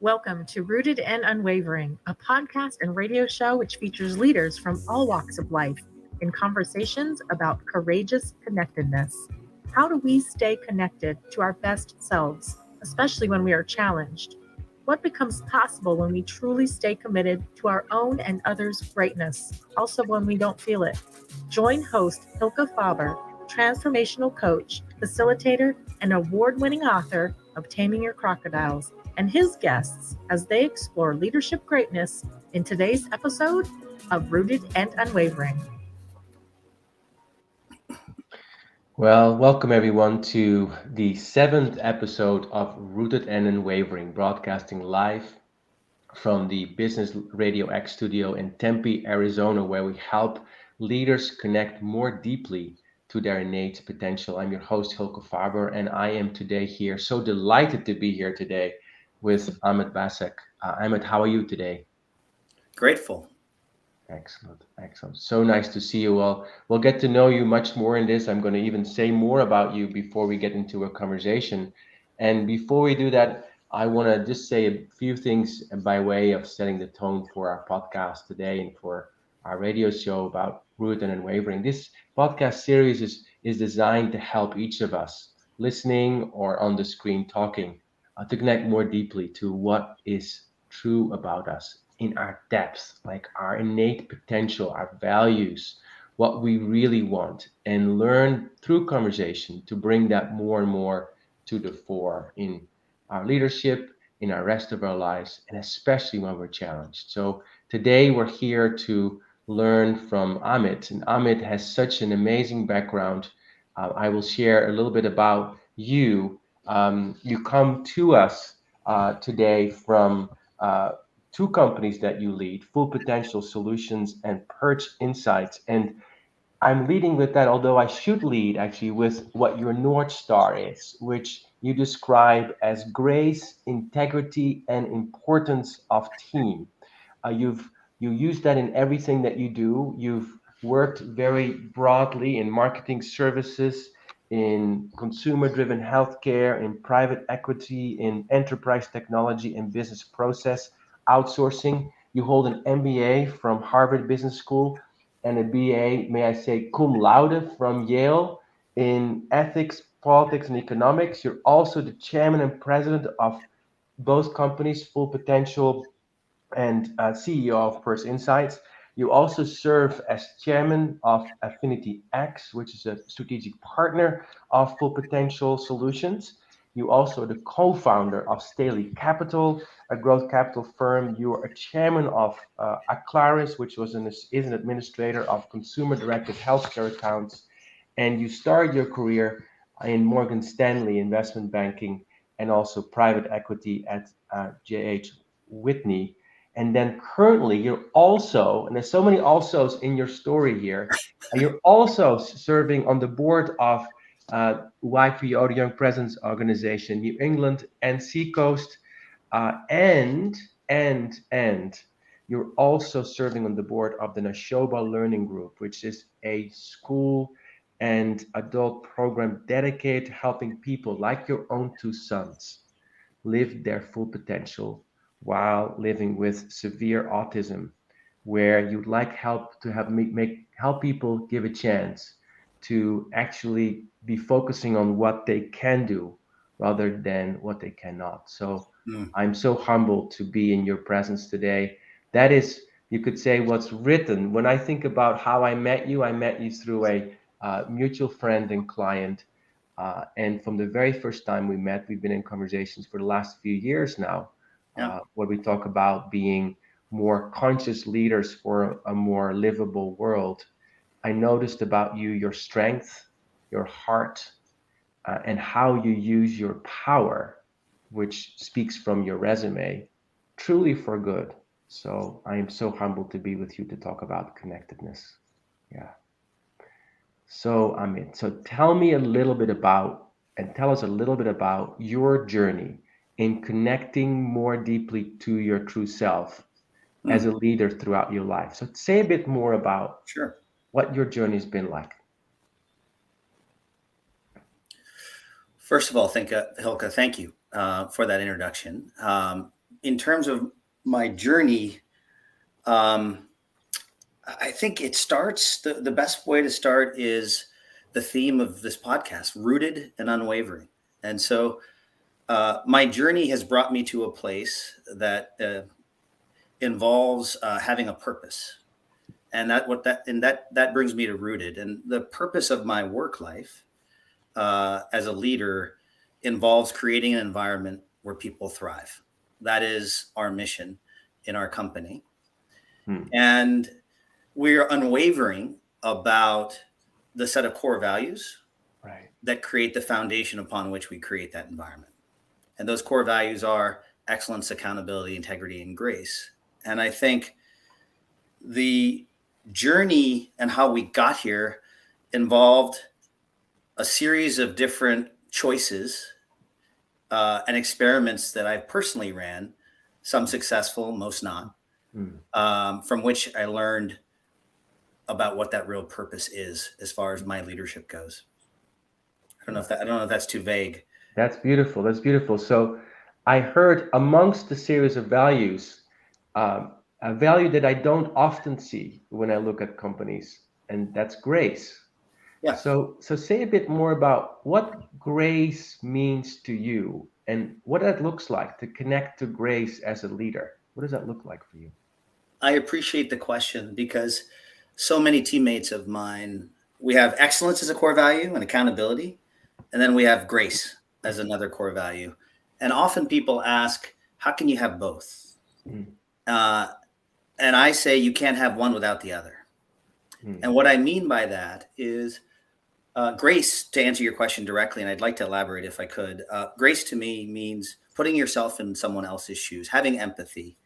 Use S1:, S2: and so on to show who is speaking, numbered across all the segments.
S1: Welcome to Rooted and Unwavering, a podcast and radio show which features leaders from all walks of life in conversations about courageous connectedness. How do we stay connected to our best selves, especially when we are challenged? What becomes possible when we truly stay committed to our own and others' greatness, also when we don't feel it? Join host Hylke Faber, transformational coach, facilitator, and award winning author of Taming Your Crocodiles, and his guests as they explore leadership greatness in today's episode of Rooted and Unwavering.
S2: Well, welcome everyone to the seventh episode of Rooted and Unwavering, broadcasting live from the Business Radio X studio in Tempe, Arizona, where we help leaders connect more deeply to their innate potential. I'm your host, Hylke Faber, and I am today here, so delighted to be here today with Amit Basak. Amit, how are you today?
S3: Grateful.
S2: Excellent, excellent. So nice to see you all. We'll get to know you much more in this. I'm going to even say more about you before we get into a conversation. And before we do that, I want to just say a few things by way of setting the tone for our podcast today and for our radio show about Rooted and Unwavering. This podcast series is designed to help each of us listening or on the screen talking to connect more deeply to what is true about us in our depth, like our innate potential, our values, what we really want, and learn through conversation to bring that more and more to the fore in our leadership, in our rest of our lives, and especially when we're challenged. So today we're here to learn from Amit, and Amit has such an amazing background. I will share a little bit about you. You come to us today from two companies that you lead, Full Potential Solutions and Perch Insights. And I'm leading with that, although I should lead actually with what your North Star is, which you describe as grace, integrity, and importance of team. You use that in everything that you do. You've worked very broadly in marketing services, in consumer-driven healthcare, in private equity, in enterprise technology and business process outsourcing. You hold an MBA from Harvard Business School and a BA, may I say, cum laude from Yale in ethics, politics, and economics. You're also the chairman and president of both companies, Full Potential and CEO of Purse Insights. You also serve as chairman of Affinity X, which is a strategic partner of Full Potential Solutions. You also are the co-founder of Staley Capital, a growth capital firm. You are a chairman of Aclaris, which is an administrator of consumer-directed healthcare accounts. And you started your career in Morgan Stanley investment banking and also private equity at J.H. Whitney. And then currently, you're also, and there's so many alsos in your story here, you're also serving on the board of YPO, the Young Presence Organization, New England and Seacoast, and you're also serving on the board of the Nashoba Learning Group, which is a school and adult program dedicated to helping people like your own two sons live their full potential while living with severe autism, where you'd like help to have make help people give a chance to actually be focusing on what they can do rather than what they cannot. So
S3: Mm.
S2: I'm so humbled to be in your presence today. That is, you could say, what's written. When I think about how I met you through a mutual friend and client. And from the very first time we met, we've been in conversations for the last few years now,
S3: Yeah.
S2: where we talk about being more conscious leaders for a more livable world. I noticed about you your strength, your heart, and how you use your power, which speaks from your resume, truly for good. So I am so humbled to be with you to talk about connectedness. Yeah. So, Amit, so tell me a little bit about, and tell us a little bit about your journey in connecting more deeply to your true self as
S3: Mm.
S2: a leader throughout your life. So, say a bit more about
S3: Sure.
S2: what your journey's been like.
S3: First of all, Hilka, thank you for that introduction. in terms of my journey, I think it starts, the best way to start is the theme of this podcast, rooted and unwavering. And so my journey has brought me to a place that involves having a purpose. And that brings me to rooted. And the purpose of my work life as a leader involves creating an environment where people thrive. That is our mission in our company. And we're unwavering about the set of core values that create the foundation upon which we create that environment. And those core values are excellence, accountability, integrity, and grace. And I think the journey and how we got here involved a series of different choices and experiments that I personally ran, some successful, most not, from which I learned about what that real purpose is as far as my leadership goes. I don't know if that's too vague.
S2: That's beautiful. That's beautiful. So I heard amongst the series of values, a value that I don't often see when I look at companies, and that's grace.
S3: Yeah.
S2: So say a bit more about what grace means to you and what that looks like to connect to grace as a leader. What does that look like for you?
S3: I appreciate the question because so many teammates of mine, we have excellence as a core value and accountability, and then we have grace as another core value. And often people ask, how can you have both? And I say you can't have one without the other. And what I mean by that is grace, to answer your question directly, and I'd like to elaborate if I could, grace to me means putting yourself in someone else's shoes, having empathy,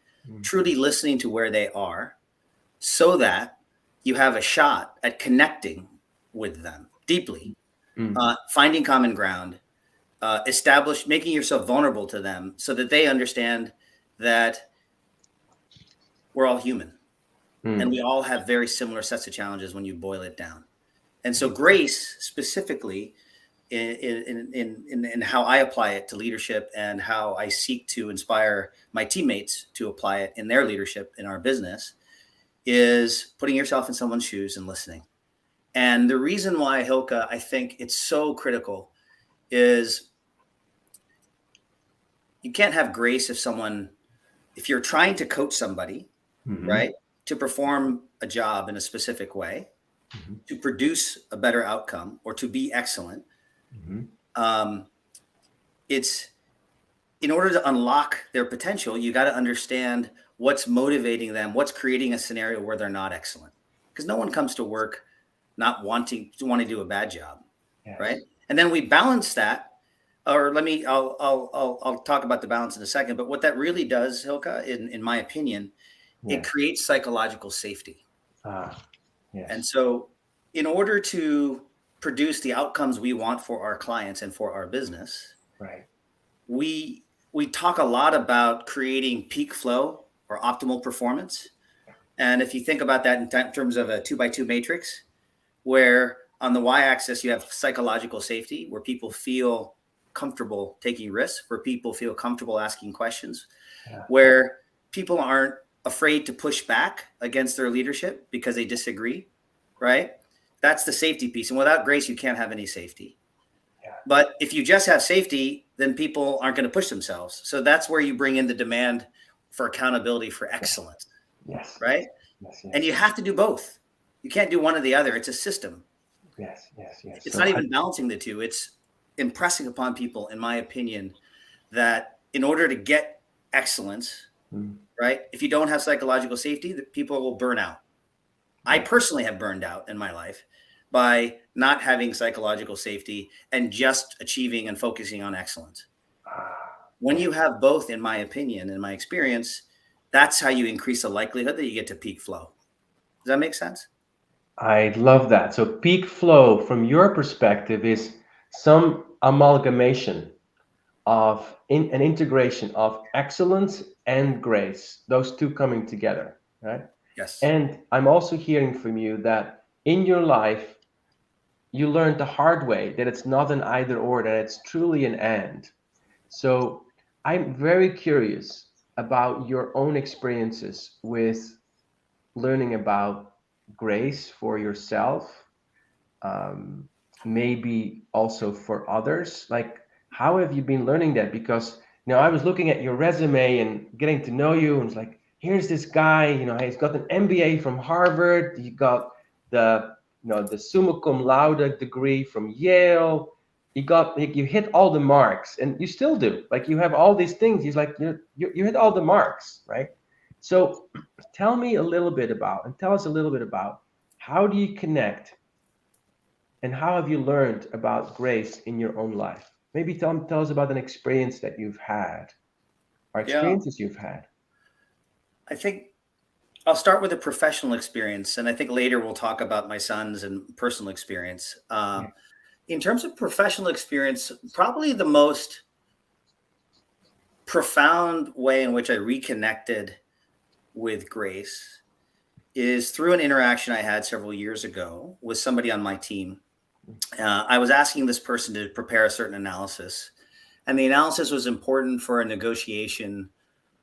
S3: truly listening to where they are so that you have a shot at connecting with them deeply, finding common ground, making yourself vulnerable to them so that they understand that we're all human and we all have very similar sets of challenges when you boil it down. And so grace specifically in how I apply it to leadership and how I seek to inspire my teammates to apply it in their leadership in our business is putting yourself in someone's shoes and listening. And the reason why, Hylke, I think it's so critical is you can't have grace if you're trying to coach somebody, right, to perform a job in a specific way, to produce a better outcome or to be excellent. It's in order to unlock their potential, you got to understand what's motivating them, what's creating a scenario where they're not excellent. Because no one comes to work not wanting to do a bad job, right? And then we balance that. Or I'll talk about the balance in a second. But what that really does, Hylke, in my opinion, it creates psychological safety. And so in order to produce the outcomes we want for our clients and for our business, we talk a lot about creating peak flow or optimal performance. And if you think about that in terms of a 2x2 matrix, where on the y-axis you have psychological safety, where people feel comfortable taking risks, where people feel comfortable asking questions, where people aren't afraid to push back against their leadership because they disagree, right? That's the safety piece. And without grace, you can't have any safety. But if you just have safety, then people aren't going to push themselves. So that's where you bring in the demand for accountability, for excellence, right? And you have to do both. You can't do one or the other. It's a system. It's not even balancing the two. It's impressing upon people, in my opinion, that in order to get excellence, right, if you don't have psychological safety, that people will burn out. I personally have burned out in my life by not having psychological safety and just achieving and focusing on excellence. When you have both, in my opinion, in my experience, that's how you increase the likelihood that you get to peak flow. Does that make sense?
S2: I love that. So peak flow, from your perspective, is some amalgamation of an integration of excellence and grace, those two coming together, right?
S3: Yes.
S2: And I'm also hearing from you that in your life, you learned the hard way that it's not an either or, that it's truly an and. So I'm very curious, about your own experiences with learning about grace for yourself, um, maybe also for others. Like, how have you been learning that? Because I was looking at your resume and getting to know you, and it's like, here's this guy. He's got an MBA from Harvard. He got the summa cum laude degree from Yale. You hit all the marks, and you still do. Like, you have all these things. He's like, you hit all the marks, right? So tell me a little bit about, and tell us a little bit about, how do you connect, and how have you learned about grace in your own life? Maybe tell us about an experience that you've had, or
S3: Yeah,
S2: experiences you've had.
S3: I think I'll start with a professional experience, and I think later we'll talk about my sons and personal experience.
S2: Yeah.
S3: In terms of professional experience, probably the most profound way in which I reconnected with grace is through an interaction I had several years ago with somebody on my team. I was asking this person to prepare a certain analysis, and the analysis was important for a negotiation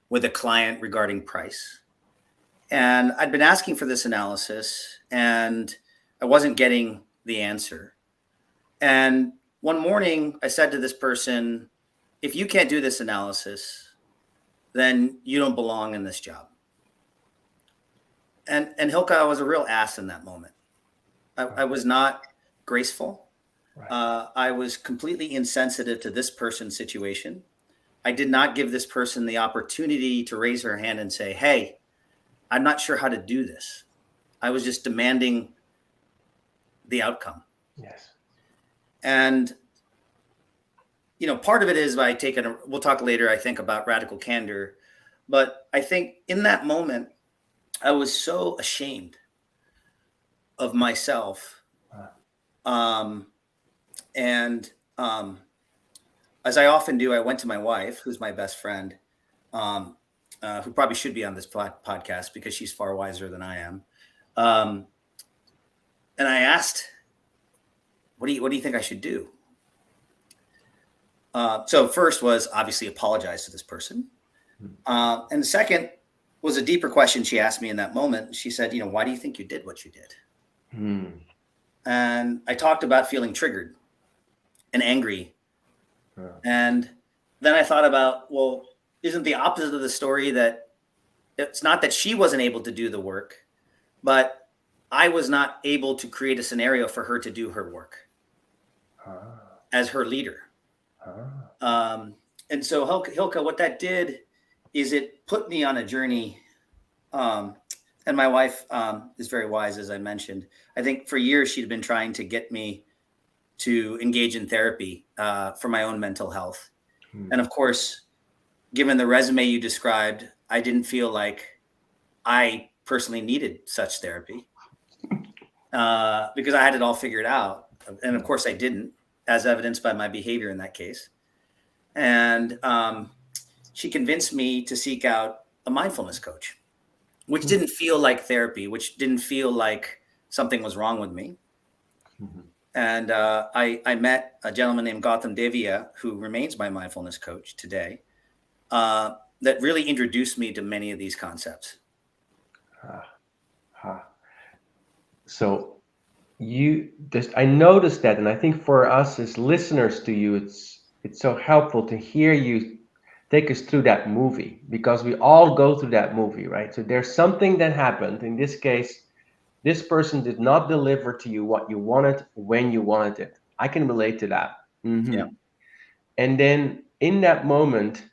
S3: with a client regarding price. And I'd been asking for this analysis, and I wasn't getting the answer. And one morning, I said to this person, if you can't do this analysis, then you don't belong in this job. And Hylke, I was a real ass in that moment. I was not graceful.
S2: Right.
S3: I was completely insensitive to this person's situation. I did not give this person the opportunity to raise her hand and say, hey, I'm not sure how to do this. I was just demanding the outcome.
S2: Yes.
S3: And, part of it is we'll talk later, I think, about radical candor. But I think in that moment, I was so ashamed of myself. And as I often do, I went to my wife, who's my best friend, who probably should be on this podcast because she's far wiser than I am. And I asked, what do you think I should do? So first was obviously apologize to this person. And the second was a deeper question she asked me in that moment. She said, why do you think you did what you did? And I talked about feeling triggered and angry. And then I thought about, well, isn't the opposite of the story that it's not that she wasn't able to do the work, but I was not able to create a scenario for her to do her work as her leader. And so Hylke, what that did is it put me on a journey. And my wife is very wise, as I mentioned. I think for years she'd been trying to get me to engage in therapy for my own mental health. And of course, given the resume you described, I didn't feel like I personally needed such therapy because I had it all figured out. And of course I didn't, as evidenced by my behavior in that case. And she convinced me to seek out a mindfulness coach, which didn't feel like therapy, which didn't feel like something was wrong with me. And I met a gentleman named Gautam Devia, who remains my mindfulness coach today, that really introduced me to many of these concepts.
S2: So I noticed that, and I think for us as listeners to you, it's so helpful to hear you take us through that movie, because we all go through that movie, right? So there's something that happened. In this case, this person did not deliver to you what you wanted when you wanted it. I can relate to that.
S3: Yeah.
S2: And then in that moment,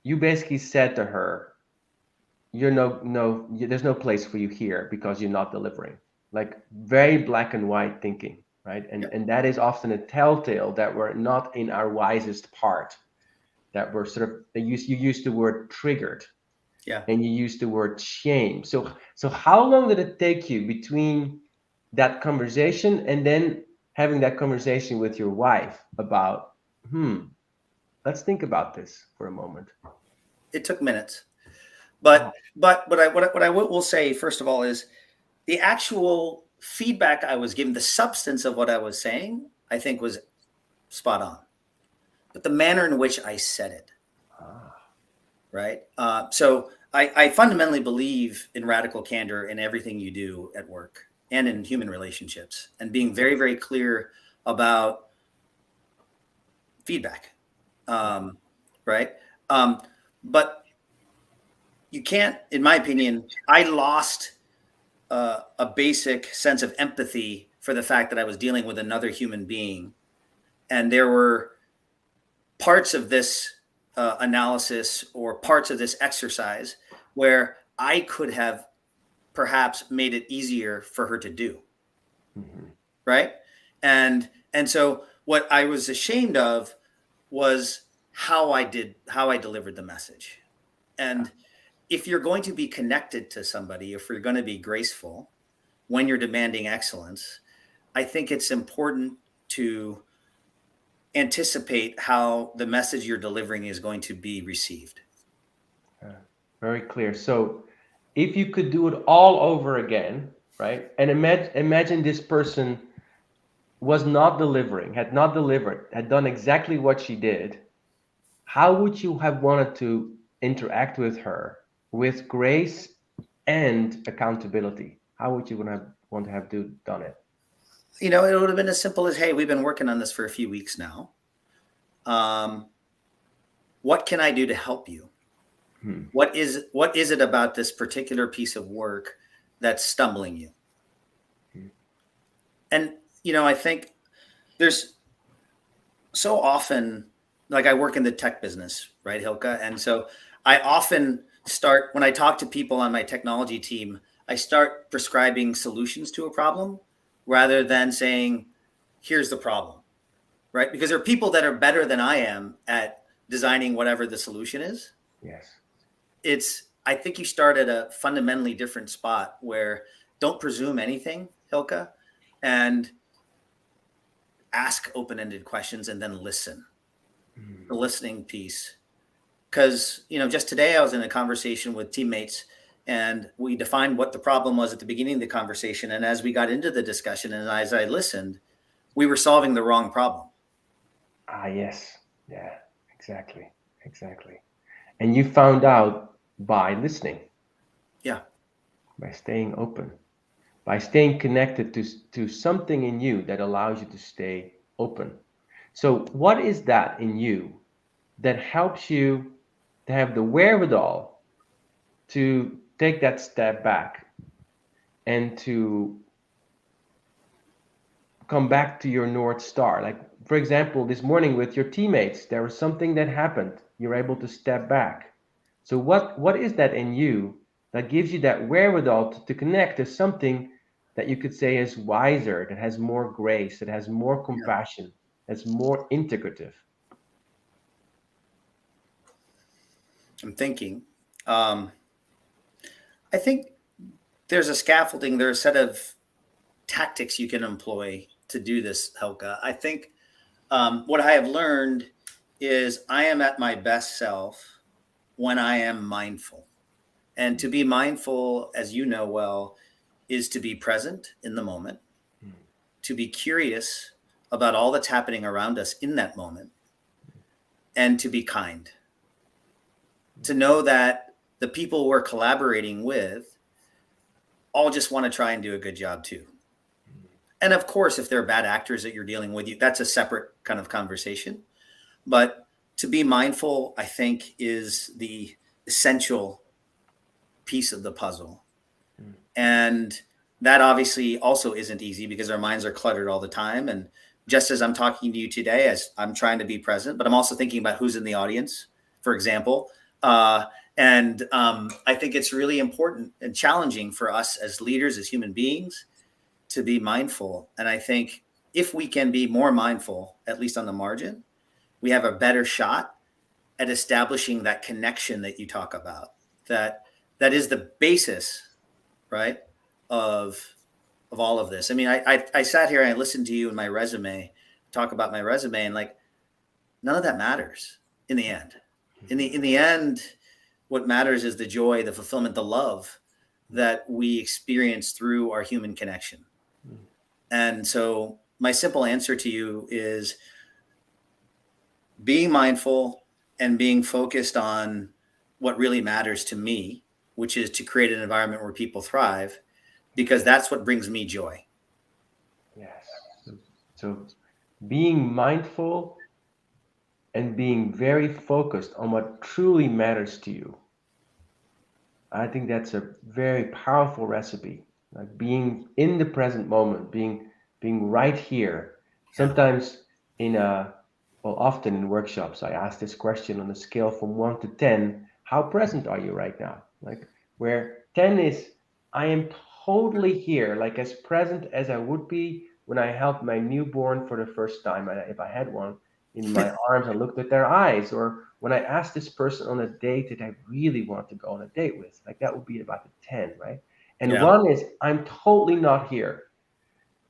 S2: you basically said to her, there's no place for you here because you're not delivering. Like, very black and white thinking, right? And that is often a telltale that we're not in our wisest part, that we're you use the word triggered.
S3: Yeah.
S2: And you use the word shame. So how long did it take you between that conversation and then having that conversation with your wife about, let's think about this for a moment?
S3: It took minutes. But what I will say, first of all, is the actual feedback I was given, the substance of what I was saying, I think was spot on. But the manner in which I said it right? So I fundamentally believe in radical candor in everything you do at work and in human relationships, and being very, very clear about feedback, right? But you can't, in my opinion, I lost a basic sense of empathy for the fact that I was dealing with another human being. And there were parts of this analysis or parts of this exercise where I could have perhaps made it easier for her to do.
S2: Mm-hmm.
S3: Right. And so what I was ashamed of was how I delivered the message. And if you're going to be connected to somebody, if you're going to be graceful when you're demanding excellence, I think it's important to anticipate how the message you're delivering is going to be received.
S2: Very clear. So if you could do it all over again, right? And imagine this person was not delivering, had not delivered, had done exactly what she did. How would you have wanted to interact with her with grace and accountability? How would you want to have done it?
S3: You know, it would have been as simple as, hey, we've been working on this for a few weeks now. What can I do to help you? What is it about this particular piece of work that's stumbling you? And, you know, I think there's so often, like I work in the tech business, right, Hylke? And so I often start, when I talk to people on my technology team, I start prescribing solutions to a problem rather than saying, here's the problem, right? Because there are people that are better than I am at designing whatever the solution is.
S2: Yes.
S3: I think you start at a fundamentally different spot where don't presume anything, Hylke, and ask open-ended questions and then listen. The listening piece. Because, you know, just today I was in a conversation with teammates and we defined what the problem was at the beginning of the conversation. And as we got into the discussion and as I listened, we were solving the wrong problem.
S2: Yes. Yeah, exactly. And you found out by listening.
S3: Yeah.
S2: By staying open. By staying connected to something in you that allows you to stay open. So what is that in you that helps you to have the wherewithal to take that step back and to come back to your North Star? Like, for example, this morning with your teammates, there was something that happened. You're able to step back. So what is that in you that gives you that wherewithal to connect to something that you could say is wiser, that has more grace, that has more compassion, that's more integrative?
S3: I'm thinking. I think there's a scaffolding, there's a set of tactics you can employ to do this, Hylke. I think what I have learned is I am at my best self when I am mindful. And to be mindful, as you know well, is to be present in the moment, to be curious about all that's happening around us in that moment, and to be kind. To know that the people we're collaborating with all just want to try and do a good job too. And of course, if they're bad actors that you're dealing with, that's a separate kind of conversation. But to be mindful, I think, is the essential piece of the puzzle. And that obviously also isn't easy because our minds are cluttered all the time. And just as I'm talking to you today, as I'm trying to be present, but I'm also thinking about who's in the audience, for example. I think it's really important and challenging for us as leaders, as human beings, to be mindful. And I think if we can be more mindful, at least on the margin, we have a better shot at establishing that connection that you talk about. That is the basis, right, of all of this. I mean, I sat here and I listened to you in my resume, talk about my resume, and like none of that matters in the end. In the end, what matters is the joy, the fulfillment, the love that we experience through our human connection. And so my simple answer to you is being mindful and being focused on what really matters to me, which is to create an environment where people thrive, because that's what brings me joy.
S2: Yes. So being mindful and being very focused on what truly matters to you. I think that's a very powerful recipe. Like being in the present moment, being right here.
S3: Yeah.
S2: Sometimes often in workshops, I ask this question on a scale from 1 to 10, how present are you right now? Like where 10 is, I am totally here, like as present as I would be when I held my newborn for the first time, if I had one, in my arms and looked at their eyes, or when I asked this person on a date that I really want to go on a date with, like that would be about the 10, right? And
S3: Yeah.
S2: 1 is, I'm totally not here.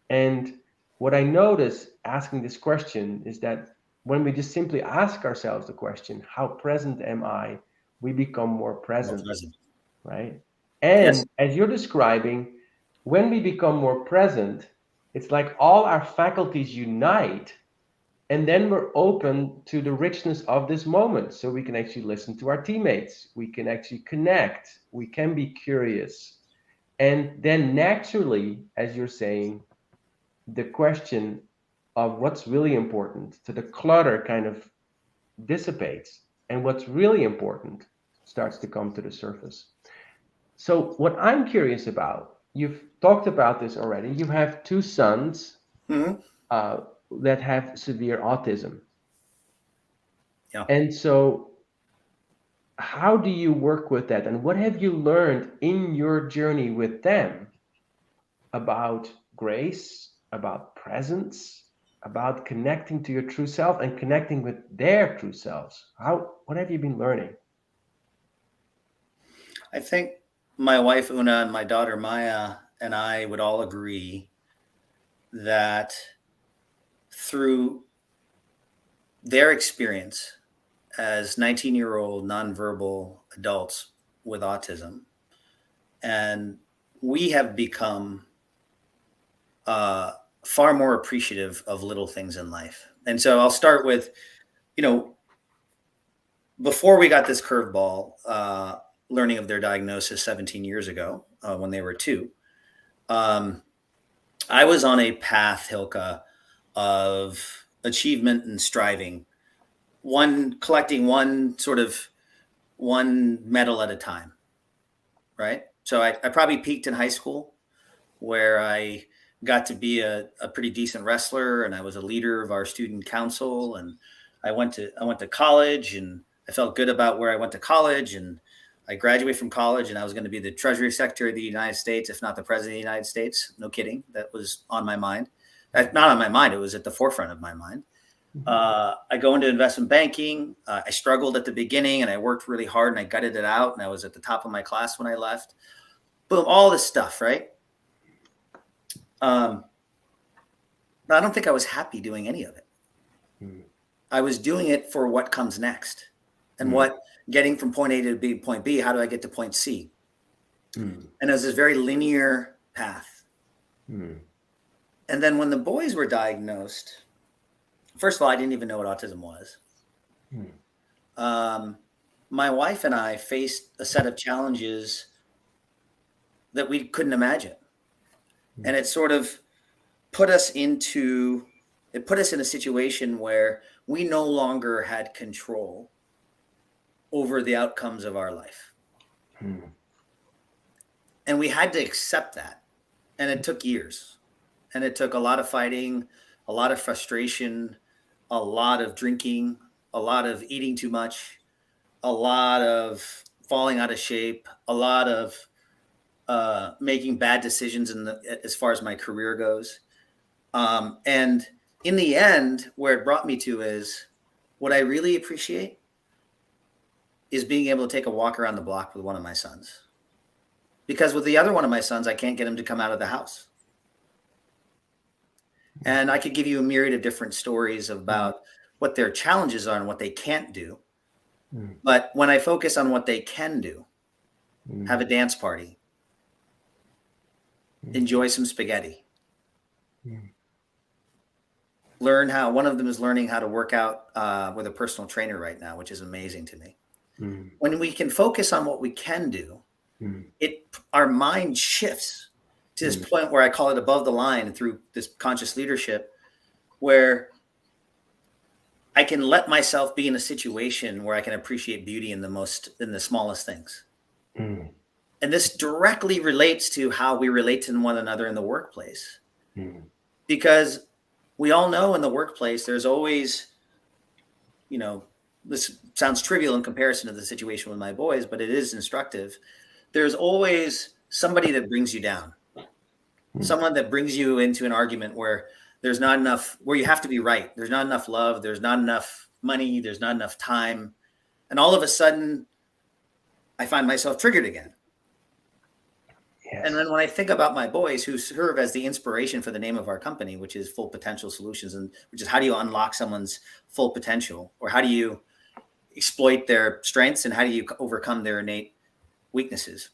S2: And what I notice asking this question is that when we just simply ask ourselves the question, how present am I? We become more present, right? And
S3: Yes.
S2: as you're describing, when we become more present, it's like all our faculties unite, and then we're open to the richness of this moment. So we can actually listen to our teammates, we can actually connect, we can be curious. And then naturally, as you're saying, the question of what's really important, to the clutter kind of dissipates, and what's really important starts to come to the surface. So what I'm curious about, you've talked about this already, you have 2 sons
S3: Mm-hmm.
S2: that have severe autism.
S3: Yeah.
S2: And so how do you work with that, and what have you learned in your journey with them about grace, about presence, about connecting to your true self and connecting with their true selves? What have you been learning?
S3: I think my wife Una and my daughter Maya and I would all agree that through their experience as 19-year-old nonverbal adults with autism, and we have become far more appreciative of little things in life. And so I'll start with, before we got this curveball, learning of their diagnosis 17 years ago, when they were 2, I was on a path, Hylke, of achievement and striving, collecting one medal at a time. Right. So I probably peaked in high school, where I got to be a pretty decent wrestler, and I was a leader of our student council, and I went to college, and I felt good about where I went to college, and I graduated from college, and I was going to be the Treasury Secretary of the United States, if not the President of the United States. No kidding. That was on my mind. Not on my mind. It was at the forefront of my mind. I go into investment banking. I struggled at the beginning, and I worked really hard, and I gutted it out, and I was at the top of my class when I left. Boom, all this stuff, right? But I don't think I was happy doing any of it. I was doing it for what comes next, and what getting from point A to point B. How do I get to point C? And it was this very linear path. And then when the boys were diagnosed, first of all, I didn't even know what autism was. My wife and I faced a set of challenges that we couldn't imagine. And it sort of put us in a situation where we no longer had control over the outcomes of our life. And we had to accept that. And it took years. And it took a lot of fighting, a lot of frustration, a lot of drinking, a lot of eating too much, a lot of falling out of shape, a lot of making bad decisions as far as my career goes. And in the end, where it brought me to is, what I really appreciate is being able to take a walk around the block with one of my sons. Because with the other one of my sons, I can't get him to come out of the house. And I could give you a myriad of different stories about what their challenges are and what they can't do. But when I focus on what they can do, have a dance party, enjoy some spaghetti, one of them is learning how to work out with a personal trainer right now, which is amazing to me.
S2: Mm.
S3: When we can focus on what we can do,
S2: Mm.
S3: our mind shifts to this point where I call it above the line through this conscious leadership, where I can let myself be in a situation where I can appreciate beauty in the smallest things.
S2: Mm.
S3: And this directly relates to how we relate to one another in the workplace.
S2: Mm.
S3: Because we all know in the workplace, there's always, this sounds trivial in comparison to the situation with my boys, but it is instructive. There's always somebody that brings you down, someone that brings you into an argument where there's not enough, where you have to be right. There's not enough love. There's not enough money. There's not enough time. And all of a sudden, I find myself triggered again.
S2: Yes.
S3: And then when I think about my boys who serve as the inspiration for the name of our company, which is Full Potential Solutions, and which is how do you unlock someone's full potential, or how do you exploit their strengths and how do you overcome their innate weaknesses?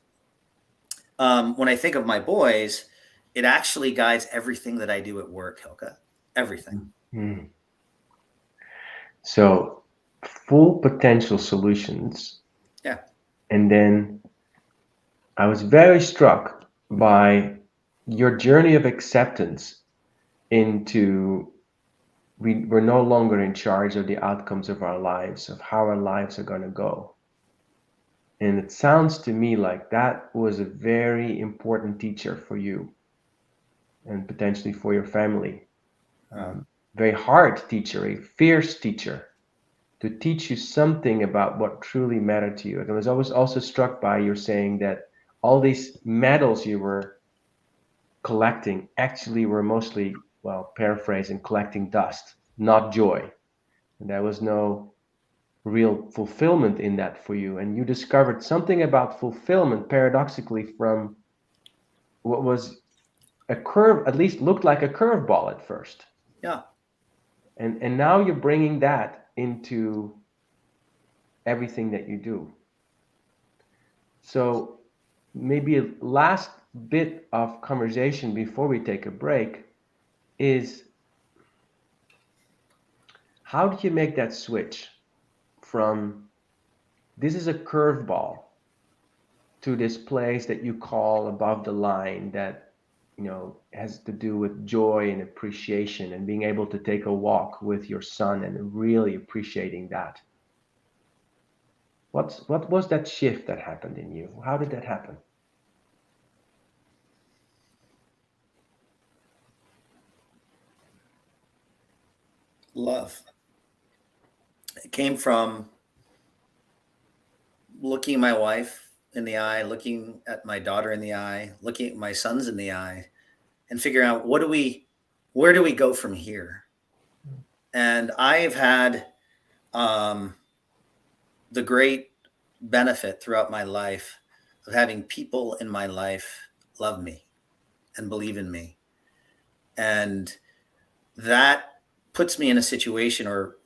S3: When I think of my boys, it actually guides everything that I do at work, Hylke. Everything.
S2: Mm. So, Full Potential Solutions.
S3: Yeah.
S2: And then I was very struck by your journey of acceptance into we're no longer in charge of the outcomes of our lives, of how our lives are going to go. And it sounds to me like that was a very important teacher for you and potentially for your family. Very hard teacher, a fierce teacher, to teach you something about what truly mattered to you. And I was always also struck by your saying that all these medals you were collecting actually were mostly, well, paraphrasing, collecting dust, not joy. And there was no real fulfillment in that for you. And you discovered something about fulfillment, paradoxically, from what was a curve, at least looked like a curveball at first.
S3: Yeah.
S2: And now you're bringing that into everything that you do. So maybe a last bit of conversation before we take a break is, how do you make that switch from this is a curveball to this place that you call above the line that has to do with joy and appreciation and being able to take a walk with your son and really appreciating that? What was that shift that happened in you? How did that happen?
S3: Love. It came from looking my wife in the eye, looking at my daughter in the eye, looking at my sons in the eye, and figuring out where do we go from here? And I've had the great benefit throughout my life of having people in my life love me and believe in me. And that puts me in a situation, or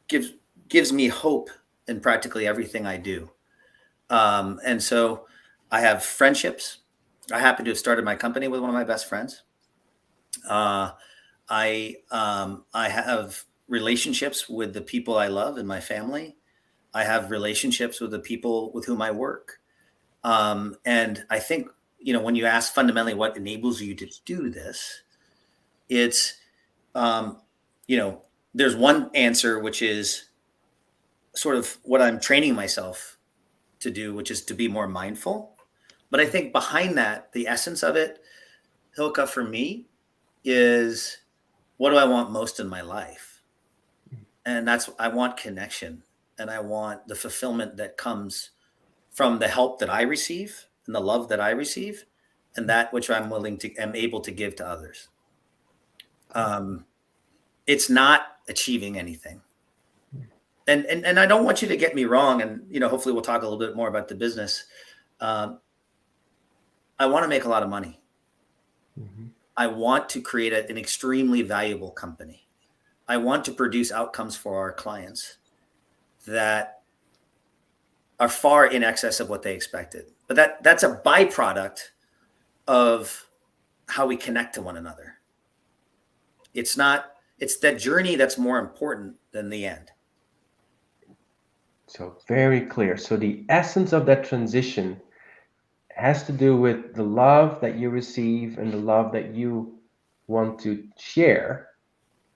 S3: gives me hope in practically everything I do. And so I have friendships. I happen to have started my company with one of my best friends. I have relationships with the people I love in my family. I have relationships with the people with whom I work. And I think, when you ask fundamentally what enables you to do this, it's, there's one answer, which is sort of what I'm training myself to do, which is to be more mindful. But I think behind that, the essence of it, Hylke, for me, is what do I want most in my life? And I want connection, and I want the fulfillment that comes from the help that I receive and the love that I receive, and that which am able to give to others. It's not achieving anything. And I don't want you to get me wrong. And, hopefully we'll talk a little bit more about the business. I want to make a lot of money. Mm-hmm. I want to create an extremely valuable company. I want to produce outcomes for our clients that are far in excess of what they expected. But that's a byproduct of how we connect to one another. It's that journey that's more important than the end.
S2: So very clear. So the essence of that transition has to do with the love that you receive and the love that you want to share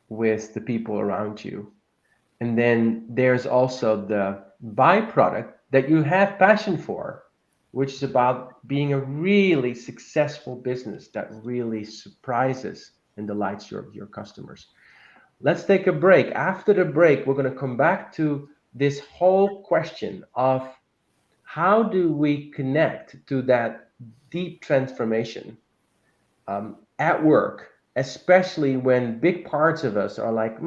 S2: with the people around you. And then there's also the byproduct that you have passion for, which is about being a really successful business that really surprises and delights your customers. Let's take a break. After the break, we're going to come back to this whole question of how do we connect to that deep transformation at work, especially when big parts of us are like,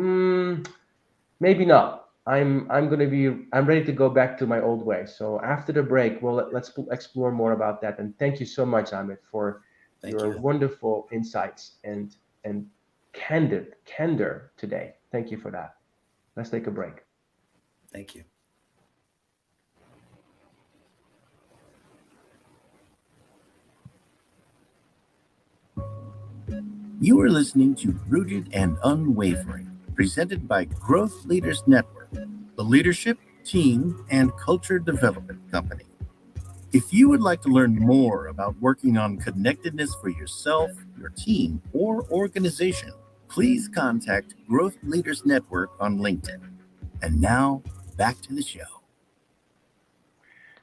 S2: maybe not. I'm ready to go back to my old way. So after the break, let's explore more about that. And thank you so much, Amit, for
S3: Thank
S2: your
S3: you.
S2: wonderful insights and candor today. Thank you for that. Let's take a break.
S3: Thank you.
S4: You are listening to Rooted and Unwavering, presented by Growth Leaders Network, the leadership, team, and culture development company. If you would like to learn more about working on connectedness for yourself, your team, or organization, please contact Growth Leaders Network on LinkedIn. And now, back to the show.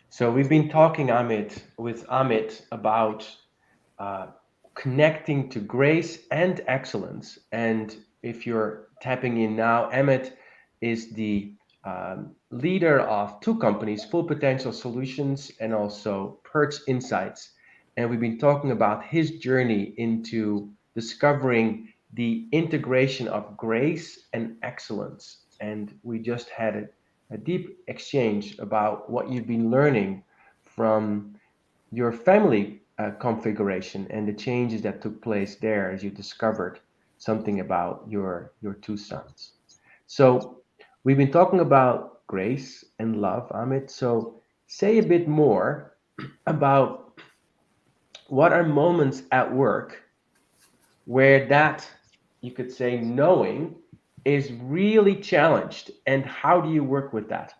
S2: So we've been talking, with Amit about connecting to grace and excellence. And if you're tapping in now, Amit is the leader of two companies, Full Potential Solutions and also Perch Insights. And we've been talking about his journey into discovering the integration of grace and excellence. And we just had a deep exchange about what you've been learning from your family configuration and the changes that took place there as you discovered something about your two sons. So we've been talking about grace and love, Amit. So say a bit more about what are moments at work where that, you could say, knowing is really challenged, and how do you work with that?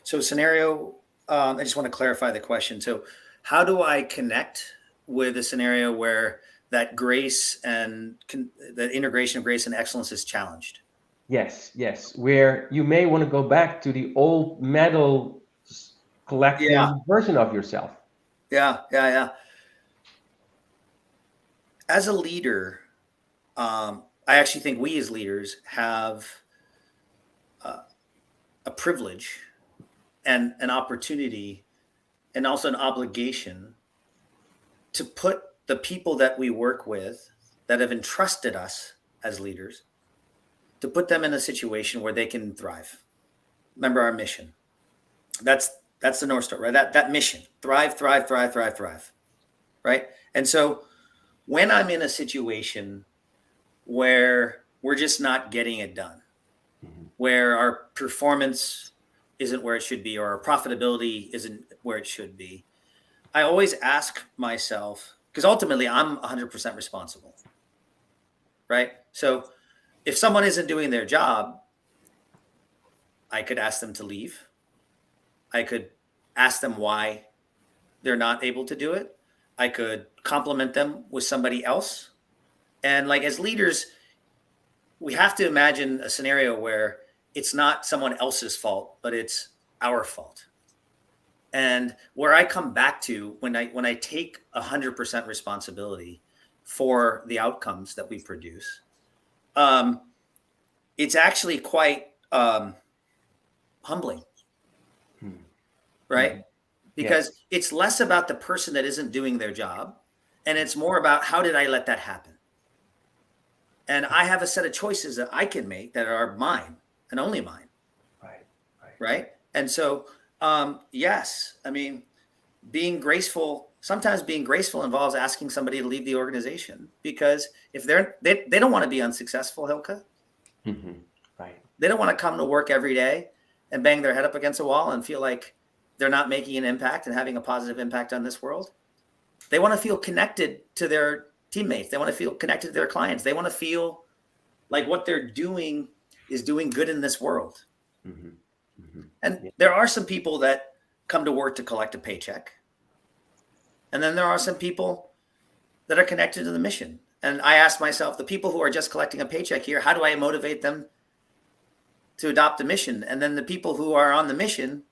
S3: So scenario, I just want to clarify the question. So how do I connect with a scenario where that grace and the integration of grace and excellence is challenged?
S2: Yes, where you may want to go back to the old medal collecting
S3: Yeah.
S2: version of yourself.
S3: Yeah. As a leader, I actually think we as leaders have a privilege and an opportunity and also an obligation to put the people that we work with that have entrusted us as leaders, to put them in a situation where they can thrive. Remember our mission. That's the North Star, right? That mission, thrive, right? And so when I'm in a situation where we're just not getting it done, where our performance isn't where it should be, or our profitability isn't where it should be, I always ask myself, because ultimately I'm 100% responsible, right? So if someone isn't doing their job, I could ask them to leave. I could ask them why they're not able to do it. I could compliment them with somebody else. And like as leaders, we have to imagine a scenario where it's not someone else's fault, but it's our fault. And where I come back to when I take 100% responsibility for the outcomes that we produce, it's actually quite humbling, right? Because it's less about the person that isn't doing their job, and it's more about how did I let that happen? And I have a set of choices that I can make that are mine and only mine. Right. And so, yes, I mean, sometimes being graceful involves asking somebody to leave the organization, because if they don't want to be unsuccessful, Hylke.
S2: Right.
S3: They don't want to come to work every day and bang their head up against a wall and feel like they're not making an impact and having a positive impact on this world. They want to feel connected to their teammates. They want to feel connected to their clients. They want to feel like what they're doing is doing good in this world.
S2: Mm-hmm. Mm-hmm.
S3: And
S2: Yeah.
S3: there are some people that come to work to collect a paycheck. And then there are some people that are connected to the mission. And I ask myself, the people who are just collecting a paycheck here, how do I motivate them to adopt a mission? And then the people who are on the mission,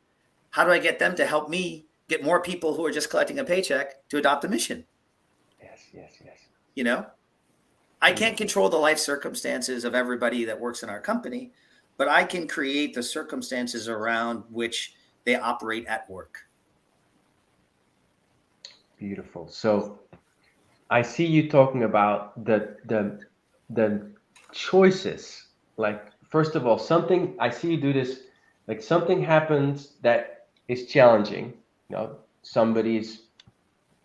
S3: how do I get them to help me get more people who are just collecting a paycheck to adopt a mission?
S2: Yes, yes, yes.
S3: You know, I can't control the life circumstances of everybody that works in our company, but I can create the circumstances around which they operate at work.
S2: Beautiful. So I see you talking about the choices. Like, first of all, something I see you do this, like something happens that is challenging. You know, somebody's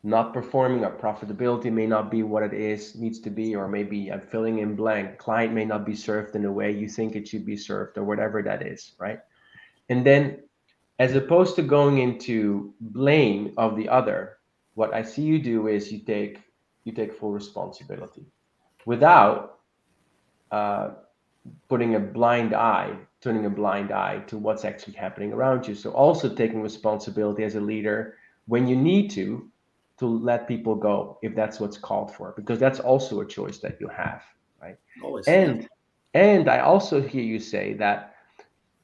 S2: not performing, or profitability may not be what it needs to be, or maybe I'm filling in blank. Client may not be served in the way you think it should be served, or whatever that is, right? And then, as opposed to going into blame of the other, what I see you do is you take full responsibility without turning a blind eye to what's actually happening around you. So also taking responsibility as a leader when you need to let people go, if that's what's called for, because that's also a choice that you have, right?
S3: Always.
S2: And I also hear you say that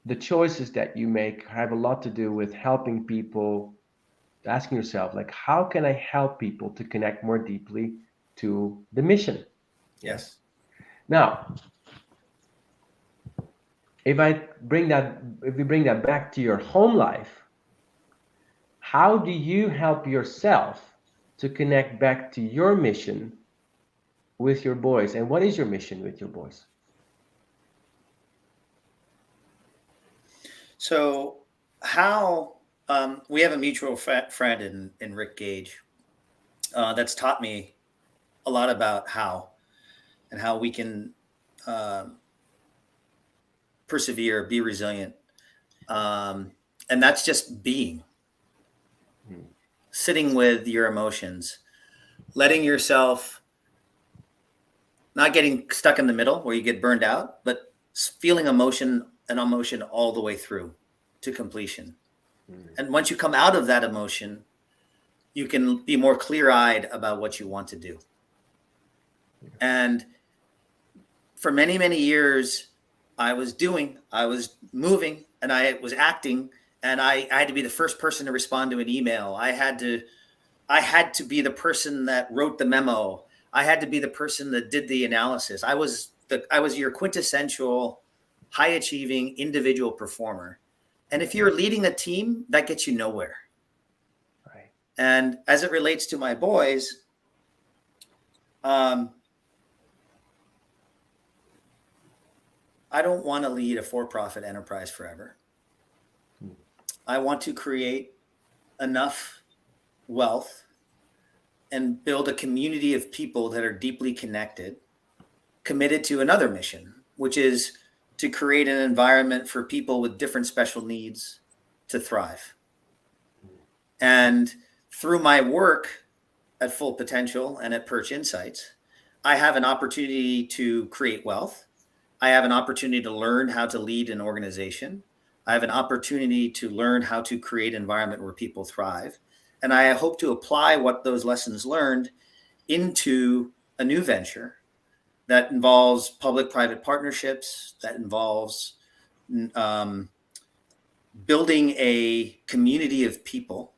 S2: the choices that you make have a lot to do with helping people, asking yourself, like, how can I help people to connect more deeply to the mission?
S3: Yes.
S2: Now, if we bring that back to your home life, how do you help yourself to connect back to your mission with your boys? And what is your mission with your boys?
S3: So how we have a mutual friend in Rick Gage that's taught me a lot about how we can persevere, be resilient. And that's just being, sitting with your emotions, letting yourself, not getting stuck in the middle where you get burned out, but feeling emotion all the way through to completion. And once you come out of that emotion, you can be more clear-eyed about what you want to do. And for many, many years, I was moving, and I was acting, and I had to be the first person to respond to an email. I had to be the person that wrote the memo. I had to be the person that did the analysis. I was your quintessential high achieving individual performer. And if you're leading a team, that gets you nowhere.
S2: Right.
S3: And as it relates to my boys, I don't want to lead a for-profit enterprise forever. I want to create enough wealth and build a community of people that are deeply connected, committed to another mission, which is to create an environment for people with different special needs to thrive. And through my work at Full Potential and at Perch Insights, I have an opportunity to create wealth. I have an opportunity to learn how to lead an organization. I have an opportunity to learn how to create an environment where people thrive. And I hope to apply what those lessons learned into a new venture that involves public-private partnerships, that involves building a community of people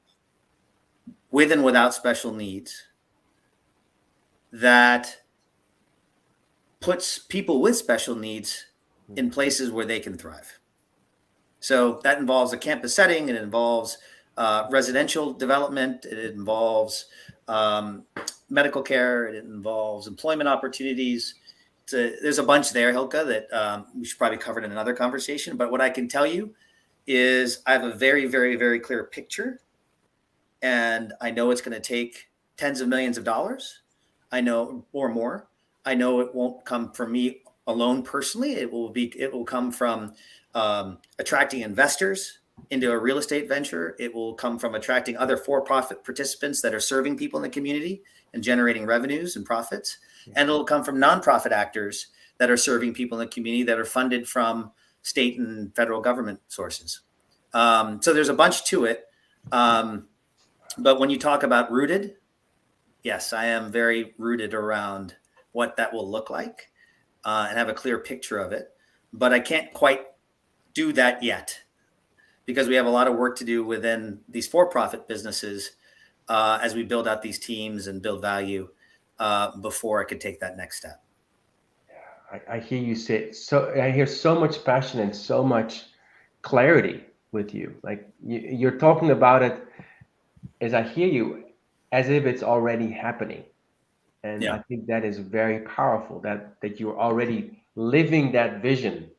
S3: with and without special needs that puts people with special needs in places where they can thrive. So that involves a campus setting. It involves residential development. It involves medical care. It involves employment opportunities. There's a bunch there, Hylke, that we should probably cover in another conversation. But what I can tell you is I have a very, very, very clear picture. And I know it's going to take tens of millions of dollars. I know, or more. I know it won't come from me alone personally. It will come from attracting investors into a real estate venture. It will come from attracting other for-profit participants that are serving people in the community and generating revenues and profits. And it'll come from nonprofit actors that are serving people in the community that are funded from state and federal government sources. So there's a bunch to it. But when you talk about rooted, yes, I am very rooted around what that will look like and have a clear picture of it. But I can't quite do that yet because we have a lot of work to do within these for-profit businesses as we build out these teams and build value before I could take that next step.
S2: I hear you say so. I hear so much passion and so much clarity with you. Like you're talking about it, as I hear you, as if it's already happening, and I think that is very powerful. That you're already living that vision,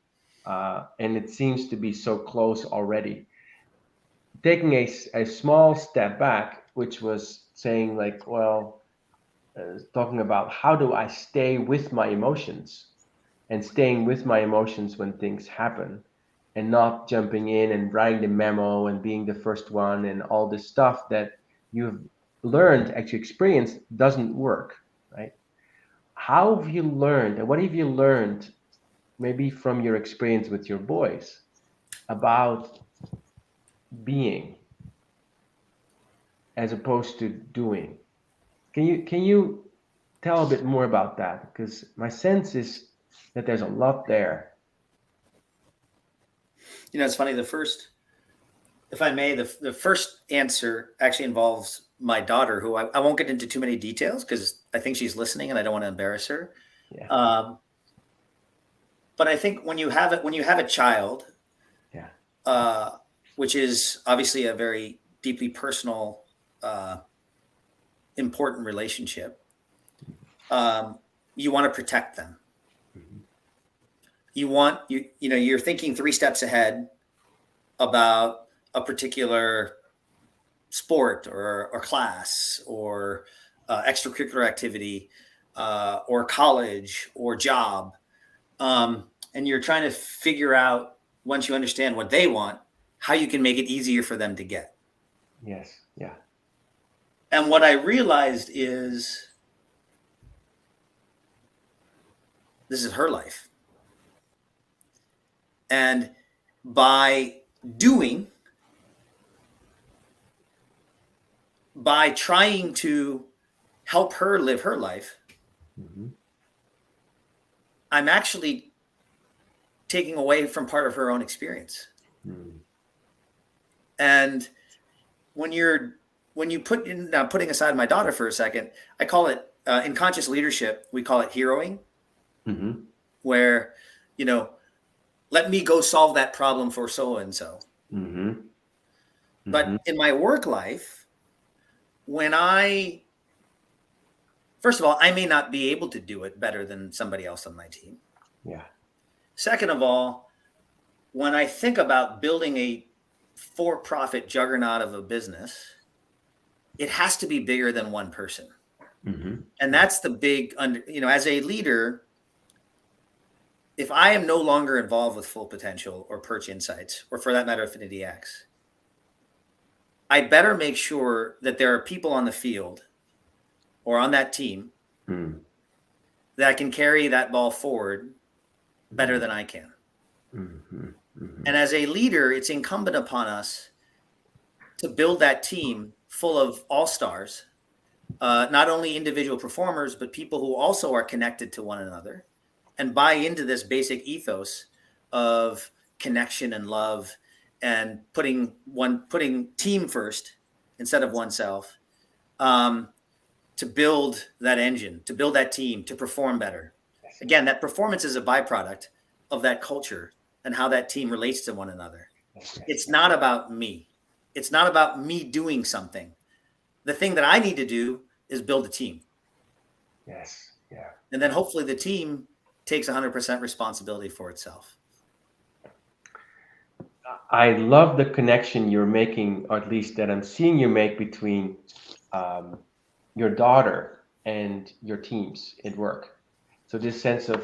S2: and it seems to be so close already. Taking a small step back, which was saying like, well, talking about how do I stay with my emotions. And staying with my emotions when things happen and not jumping in and writing the memo and being the first one and all this stuff that you've learned, actually experienced, doesn't work, right? How have you learned and what have you learned maybe from your experience with your boys about being as opposed to doing? Can you tell a bit more about that? Because my sense is that there's a lot there.
S3: You know, it's funny. If I may, the first answer actually involves my daughter, who I won't get into too many details because I think she's listening and I don't want to embarrass her.
S2: Yeah.
S3: But I think when you have a child, which is obviously a very deeply personal, important relationship, you want to protect them. You're thinking 3 steps ahead about a particular sport or class or extracurricular activity or college or job. And you're trying to figure out, once you understand what they want, how you can make it easier for them to get.
S2: Yes. Yeah.
S3: And what I realized is this is her life. And by trying to help her live her life, I'm actually taking away from part of her own experience. And when you put in, now putting aside my daughter for a second, I call it in conscious leadership, we call it heroing, where, let me go solve that problem for so-and-so. But in my work life, first of all, I may not be able to do it better than somebody else on my team.
S2: Yeah.
S3: Second of all, when I think about building a for-profit juggernaut of a business, it has to be bigger than one person. And that's the big, as a leader, if I am no longer involved with Full Potential or Perch Insights, or for that matter, Affinity X, I better make sure that there are people on the field or on that team that can carry that ball forward better than I can. And as a leader, it's incumbent upon us to build that team full of all-stars, not only individual performers, but people who also are connected to one another and buy into this basic ethos of connection and love and putting team first instead of oneself, to build that engine, to build that team, to perform better. Again, that performance is a byproduct of that culture and how that team relates to one another. It's not about me. It's not about me doing something. The thing that I need to do is build a team.
S2: Yes. Yeah.
S3: And then hopefully the team takes 100% responsibility for itself.
S2: I love the connection you're making, or at least that I'm seeing you make, between your daughter and your teams at work. So this sense of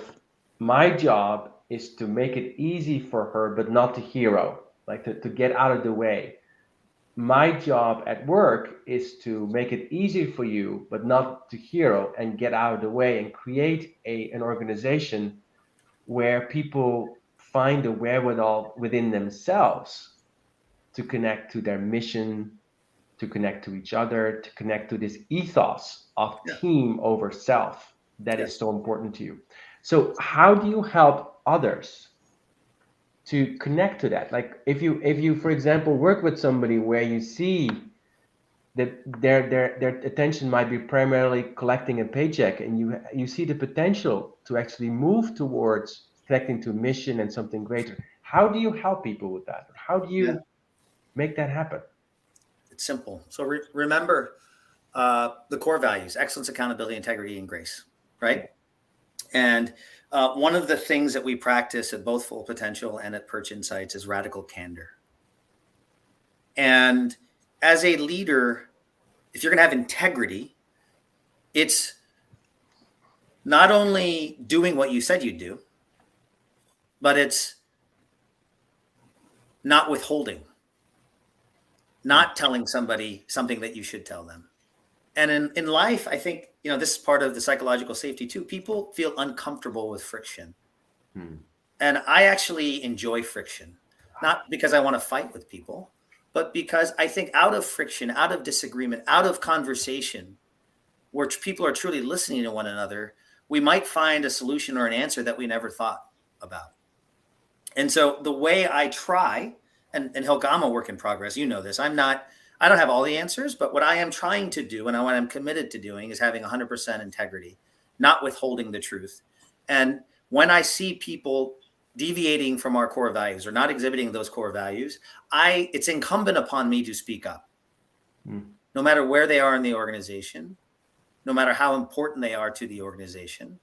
S2: my job is to make it easy for her, but not to hero, like to get out of the way. My job at work is to make it easy for you, but not to hero, and get out of the way and create an organization where people find the wherewithal within themselves to connect to their mission, to connect to each other, to connect to this ethos of
S3: Yeah.
S2: team over self that
S3: Yeah.
S2: is so important to you. So how do you help others to connect to that? Like if you for example work with somebody where you see that their attention might be primarily collecting a paycheck, and you see the potential to actually move towards connecting to mission and something greater, how do you help people with that? How do
S3: Yeah.
S2: you make that happen?
S3: It's simple. So remember the core values: excellence, accountability, integrity, and grace, right? And one of the things that we practice at both Full Potential and at Perch Insights is radical candor. And as a leader, if you're going to have integrity, it's not only doing what you said you'd do, but it's not withholding, not telling somebody something that you should tell them. And in life, I think, this is part of the psychological safety too. People feel uncomfortable with friction. And I actually enjoy friction, not because I want to fight with people, but because I think out of friction, out of disagreement, out of conversation, where people are truly listening to one another, we might find a solution or an answer that we never thought about. And so the way I try, and Hylke, I'm a work in progress. You know this. I don't have all the answers, but what I am trying to do and what I'm committed to doing is having 100% integrity, not withholding the truth. And when I see people deviating from our core values or not exhibiting those core values, it's incumbent upon me to speak up, no matter where they are in the organization, no matter how important they are to the organization.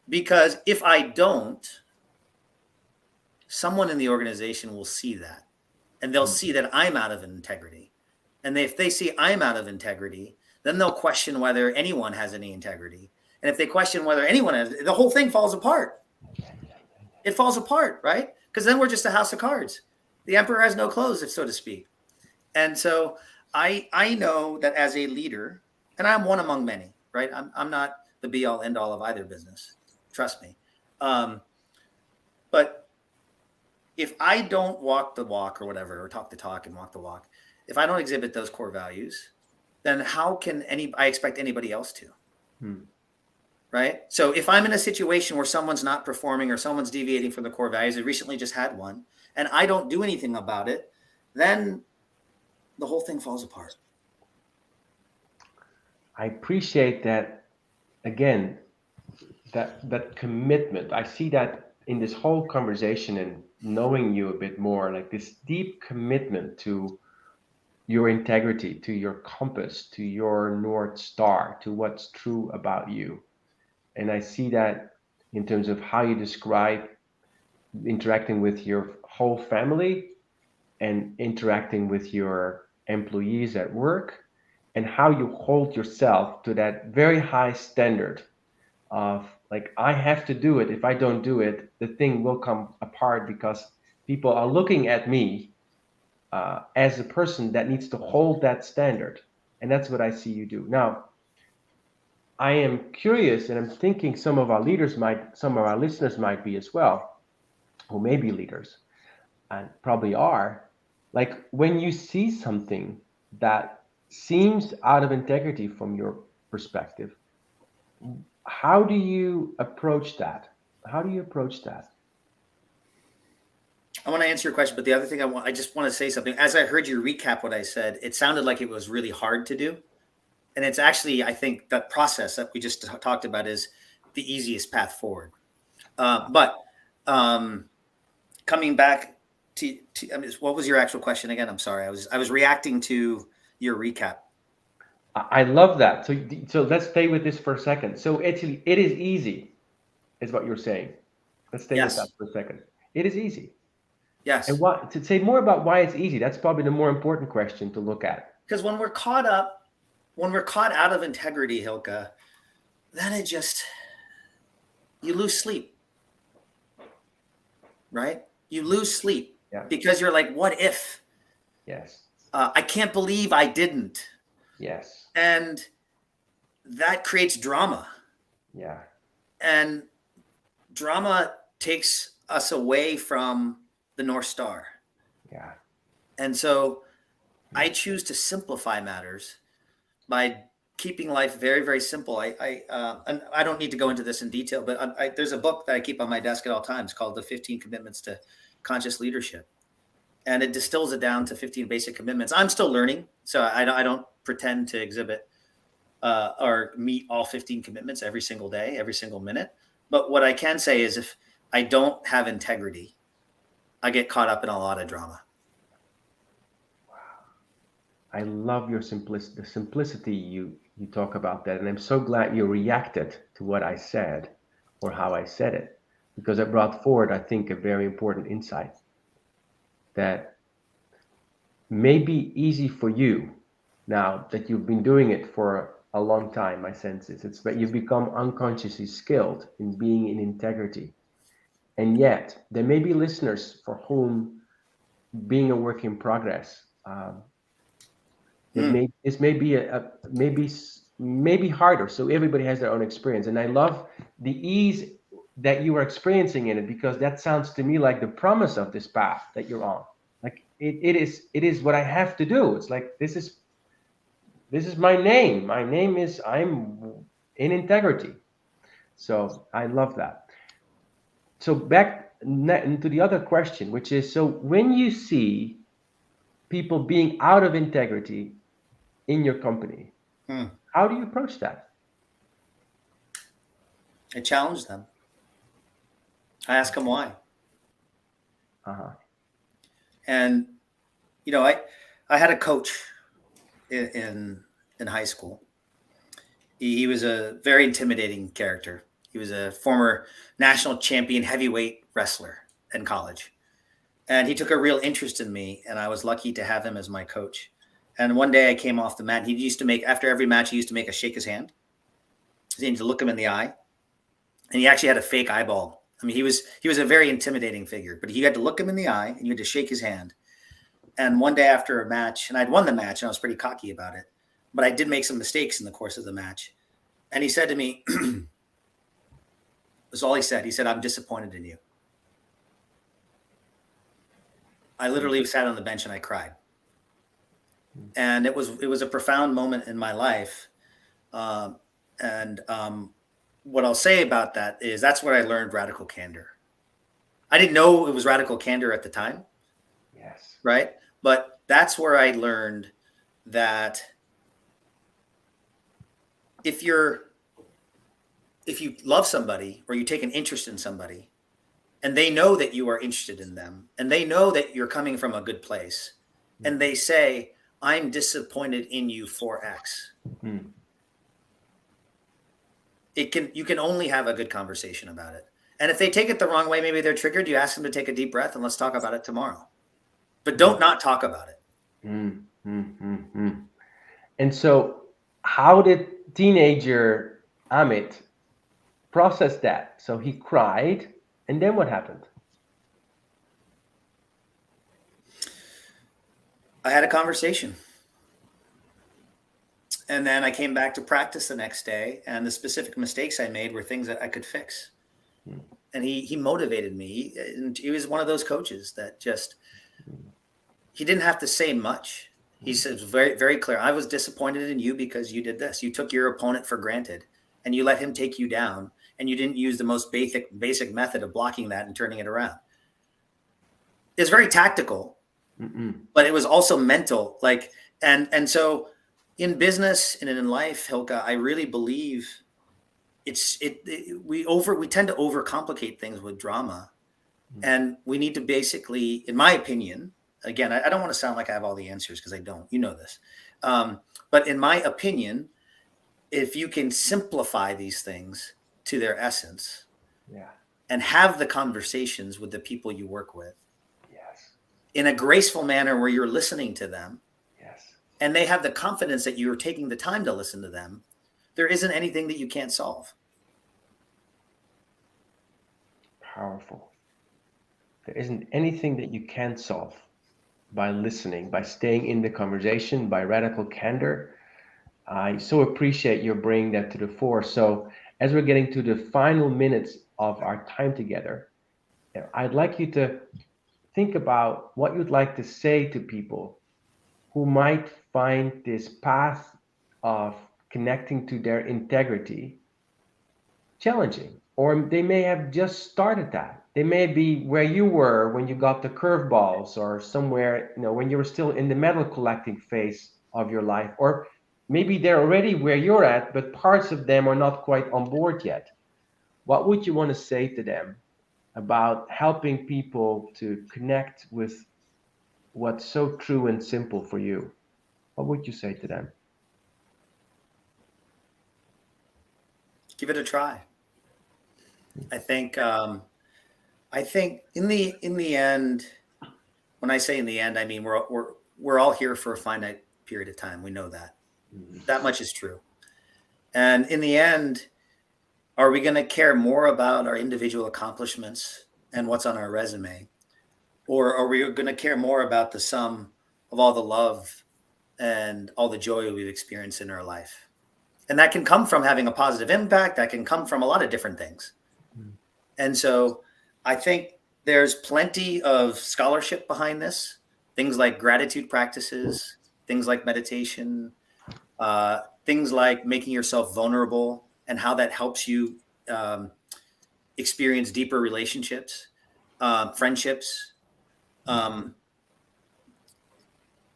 S3: Because if I don't, someone in the organization will see that, and they'll see that I'm out of integrity. And if they see I'm out of integrity, then they'll question whether anyone has any integrity. And if they question whether anyone has, the whole thing falls apart. It falls apart, right? Because then we're just a house of cards. The emperor has no clothes, so to speak. And so I know that as a leader, and I'm one among many, right? I'm not the be all end all of either business. Trust me. But if I don't walk the walk or whatever, or talk the talk and walk the walk, if I don't exhibit those core values, then how can I expect anybody else to? Right? So if I'm in a situation where someone's not performing or someone's deviating from the core values, I recently just had one, and I don't do anything about it, then the whole thing falls apart.
S2: I appreciate that. Again, that commitment. I see that in this whole conversation and knowing you a bit more, like this deep commitment to your integrity, to your compass, to your North Star, to what's true about you. And I see that in terms of how you describe interacting with your whole family and interacting with your employees at work, and how you hold yourself to that very high standard of like, I have to do it. If I don't do it, the thing will come apart because people are looking at me as a person that needs to hold that standard. And that's what I see you do. Now, I am curious, and I'm thinking some of our listeners might be as well, who may be leaders and probably are. Like, when you see something that seems out of integrity from your perspective, how do you approach that? How do you approach that?
S3: I want to answer your question, but the other thing I just want to say something. As I heard you recap what I said, it sounded like it was really hard to do. And it's actually, I think that process that we just talked about is the easiest path forward. But coming back to I mean, what was your actual question again? I'm sorry. I was reacting to your recap.
S2: I love that. So let's stay with this for a second. So actually, it is easy, is what you're saying. Let's stay with that for a second. It is easy.
S3: Yes.
S2: And to say more about why it's easy, that's probably the more important question to look at.
S3: Because when we're caught out of integrity, Hylke, then you lose sleep, right? You lose sleep because you're like, what if?
S2: Yes.
S3: I can't believe I didn't.
S2: Yes.
S3: And that creates drama.
S2: Yeah.
S3: And drama takes us away from the North Star.
S2: Yeah.
S3: And so I choose to simplify matters by keeping life very, very simple. And I don't need to go into this in detail, but there's a book that I keep on my desk at all times called The 15 Commitments to Conscious Leadership. And it distills it down to 15 basic commitments. I'm still learning, so I don't pretend to exhibit or meet all 15 commitments every single day, every single minute. But what I can say is if I don't have integrity, I get caught up in a lot of drama.
S2: I love your the simplicity you talk about that. And I'm so glad you reacted to what I said or how I said it, because it brought forward, I think, a very important insight that may be easy for you now that you've been doing it for a long time. My sense is it's that you've become unconsciously skilled in being in integrity. And yet there may be listeners for whom being a work in progress, this may be maybe harder. So everybody has their own experience. And I love the ease that you are experiencing in it, because that sounds to me like the promise of this path that you're on. Like it is what I have to do. It's like this is my name. My name is I'm in integrity. So I love that. So back into the other question, which is, so when you see people being out of integrity in your company, how do you approach that?
S3: I challenge them. I ask them why. And I had a coach in high school. He was a very intimidating character. He was a former national champion heavyweight wrestler in college. And he took a real interest in me, and I was lucky to have him as my coach. And one day I came off the mat, and he used to make, after every match, he used to make us shake his hand. You need to look him in the eye. And he actually had a fake eyeball. I mean, he was a very intimidating figure, but you had to look him in the eye and you had to shake his hand. And one day after a match, and I'd won the match and I was pretty cocky about it, but I did make some mistakes in the course of the match. And he said to me, that's all he said. He said, "I'm disappointed in you." I literally sat on the bench and I cried. And it was a profound moment in my life. What I'll say about that is that's where I learned radical candor. I didn't know it was radical candor at the time.
S2: Yes.
S3: Right. But that's where I learned that if you love somebody or you take an interest in somebody and they know that you are interested in them and they know that you're coming from a good place and they say, "I'm disappointed in you for X." You can only have a good conversation about it. And if they take it the wrong way, maybe they're triggered, you ask them to take a deep breath and let's talk about it tomorrow. But don't not talk about it.
S2: And so how did teenager Amit process that? So he cried, and then what happened?
S3: I had a conversation. And then I came back to practice the next day, and the specific mistakes I made were things that I could fix. And he motivated me. And he was one of those coaches that just, he didn't have to say much. He said very, very clear, "I was disappointed in you because you did this. You took your opponent for granted and you let him take you down. And you didn't use the most basic method of blocking that and turning it around." It's very tactical, but it was also mental. And so in business and in life, Hylke, I really believe we tend to overcomplicate things with drama, and we need to basically, in my opinion, again, I don't want to sound like I have all the answers because I don't. You know this, but in my opinion, if you can simplify these things to their essence, and have the conversations with the people you work with, in a graceful manner where you're listening to them. And they have the confidence that you're taking the time to listen to them, there isn't anything that you can't solve.
S2: Powerful. There isn't anything that you can't solve by listening, by staying in the conversation, by radical candor. I so appreciate your bringing that to the fore. So as we're getting to the final minutes of our time together, I'd like you to think about what you'd like to say to people who might find this path of connecting to their integrity challenging, or they may have just started that. They may be where you were when you got the curveballs, or somewhere, when you were still in the metal collecting phase of your life, or maybe they're already where you're at, but parts of them are not quite on board yet. What would you want to say to them about helping people to connect with what's so true and simple for you? What would you say to them?
S3: Give it a try. I think in the end, when I say in the end, I mean we're all here for a finite period of time. We know that. That much is true. And in the end, are we going to care more about our individual accomplishments and what's on our resume? Or are we going to care more about the sum of all the love and all the joy we've experienced in our life? And that can come from having a positive impact. That can come from a lot of different things. And so I think there's plenty of scholarship behind this, things like gratitude practices, things like meditation, things like making yourself vulnerable and how that helps you experience deeper relationships, friendships. None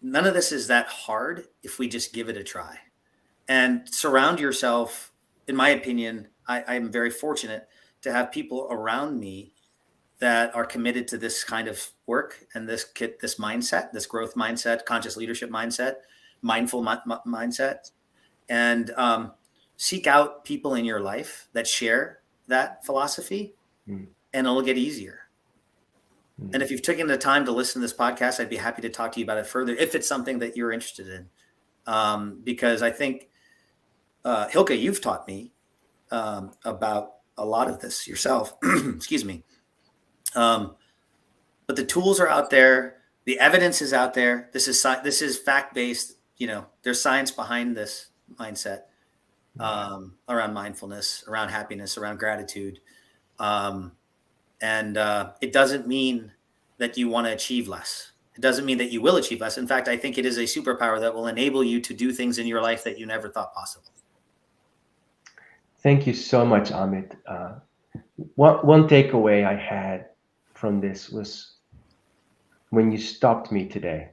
S3: of this is that hard if we just give it a try. And surround yourself, in my opinion, I am very fortunate to have people around me that are committed to this kind of work and this mindset, this growth mindset, conscious leadership mindset, mindful mindset, and seek out people in your life that share that philosophy, and it'll get easier. And if you've taken the time to listen to this podcast, I'd be happy to talk to you about it further if it's something that you're interested in. Because I think, Hylke, you've taught me about a lot of this yourself. Excuse me. But the tools are out there. The evidence is out there. This is fact-based. There's science behind this mindset around mindfulness, around happiness, around gratitude. And it doesn't mean that you want to achieve less. It doesn't mean that you will achieve less. In fact, I think it is a superpower that will enable you to do things in your life that you never thought possible.
S2: Thank you so much, Amit. One takeaway I had from this was when you stopped me today,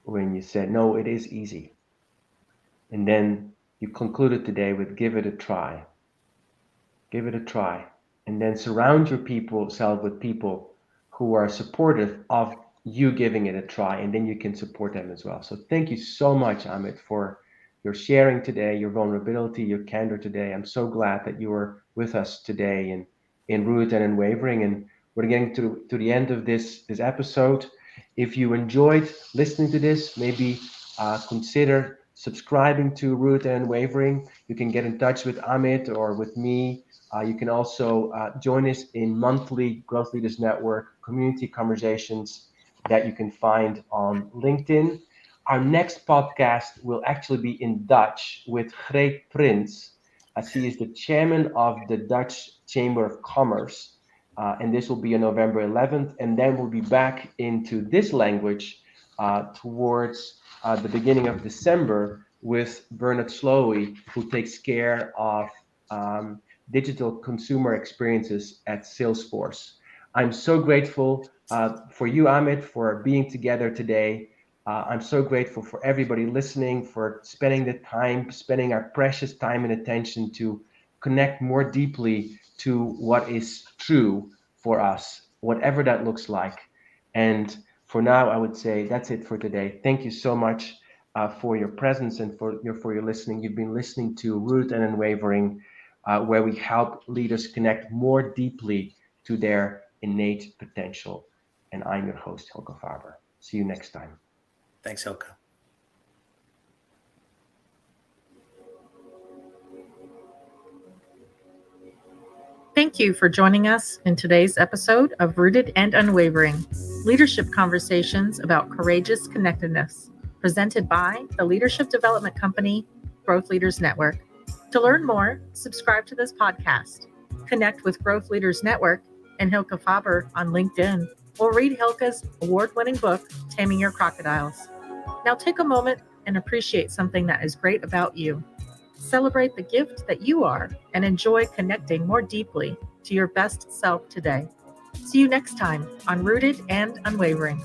S2: when you said, no, it is easy. And then you concluded today with give it a try. Give it a try. And then surround yourself with people who are supportive of you giving it a try, and then you can support them as well. So thank you so much, Amit, for your sharing today, your vulnerability, your candor today. I'm so glad that you were with us today in Rooted and Unwavering. And we're getting to the end of this episode. If you enjoyed listening to this, maybe consider subscribing to Rooted and Unwavering. You can get in touch with Amit or with me. You can also join us in monthly Growth Leaders Network community conversations that you can find on LinkedIn. Our next podcast will actually be in Dutch with Greet Prins, as he is the chairman of the Dutch Chamber of Commerce. And this will be on November 11th. And then we'll be back into this language towards the beginning of December with Bernard Slowey, who takes care of digital consumer experiences at Salesforce. I'm so grateful for you, Amit, for being together today. I'm so grateful for everybody listening, for spending our precious time and attention to connect more deeply to what is true for us, whatever that looks like. And for now, I would say that's it for today. Thank you so much for your presence and for your listening. You've been listening to Rooted and Unwavering, where we help leaders connect more deeply to their innate potential. And I'm your host, Hylke Faber. See you next time.
S3: Thanks, Hylke.
S1: Thank you for joining us in today's episode of Rooted and Unwavering, leadership conversations about courageous connectedness, presented by the leadership development company, Growth Leaders Network. To learn more, subscribe to this podcast, connect with Growth Leaders Network, and Hylke Faber on LinkedIn, or read Hylke's award-winning book, Taming Your Crocodiles. Now take a moment and appreciate something that is great about you. Celebrate the gift that you are and enjoy connecting more deeply to your best self today. See you next time on Rooted and Unwavering.